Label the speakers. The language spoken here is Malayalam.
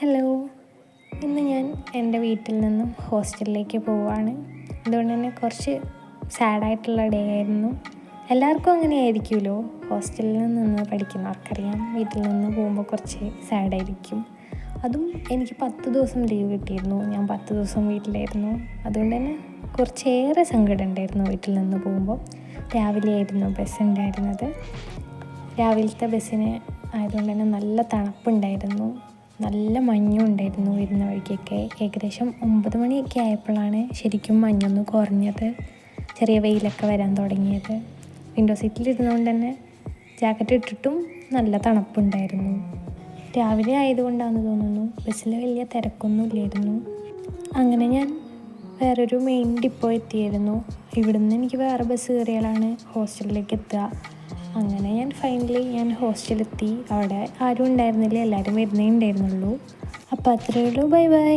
Speaker 1: ഹലോ. ഇന്ന് ഞാൻ എൻ്റെ വീട്ടിൽ നിന്നും ഹോസ്റ്റലിലേക്ക് പോവുകയാണ്. അതുകൊണ്ട് തന്നെ കുറച്ച് സാഡായിട്ടുള്ള ഡേ ആയിരുന്നു. എല്ലാവർക്കും അങ്ങനെ ആയിരിക്കുമല്ലോ. ഹോസ്റ്റലിൽ നിന്ന് പഠിക്കുന്നവർക്കറിയാം, വീട്ടിൽ നിന്ന് പോകുമ്പോൾ കുറച്ച് സാഡായിരിക്കും. അതും എനിക്ക് 10 ദിവസം ലീവ് കിട്ടിയിരുന്നു. ഞാൻ 10 ദിവസം വീട്ടിലായിരുന്നു. അതുകൊണ്ട് തന്നെ കുറച്ചേറെ സങ്കടം ഉണ്ടായിരുന്നു വീട്ടിൽ നിന്ന് പോകുമ്പോൾ. രാവിലെ ആയിരുന്നു ബസ് ഉണ്ടായിരുന്നത്. രാവിലത്തെ ബസ്സിന് ആയതുകൊണ്ട് തന്നെ നല്ല തണുപ്പുണ്ടായിരുന്നു, നല്ല മഞ്ഞും ഉണ്ടായിരുന്നു. വരുന്ന വഴിക്കൊക്കെ ഏകദേശം 9 മണിയൊക്കെ ആയപ്പോഴാണ് ശരിക്കും മഞ്ഞൊന്ന് കുറഞ്ഞത്, ചെറിയ വെയിലൊക്കെ വരാൻ തുടങ്ങിയത്. വിൻഡോ സീറ്റിലിരുന്നുകൊണ്ട് തന്നെ ജാക്കറ്റ് ഇട്ടിട്ടും നല്ല തണുപ്പുണ്ടായിരുന്നു. രാവിലെ ആയതുകൊണ്ടാണെന്ന് തോന്നുന്നു ബസ്സിൽ വലിയ തിരക്കൊന്നും ഇല്ലായിരുന്നു. അങ്ങനെ ഞാൻ വേറൊരു മെയിൻ ഡിപ്പോ എത്തിയായിരുന്നു. ഇവിടുന്ന് എനിക്ക് വേറെ ബസ് കയറിയാലാണ് ഹോസ്റ്റലിലേക്ക് എത്തുക. അങ്ങനെ ഞാൻ ഹോസ്റ്റലിലെത്തി. അവിടെ ആരും ഉണ്ടായിരുന്നില്ല, എല്ലാവരും വരുന്നേ ഉണ്ടായിരുന്നുള്ളൂ. അപ്പോൾ അത്രയേ ഉള്ളൂ. Bye bye.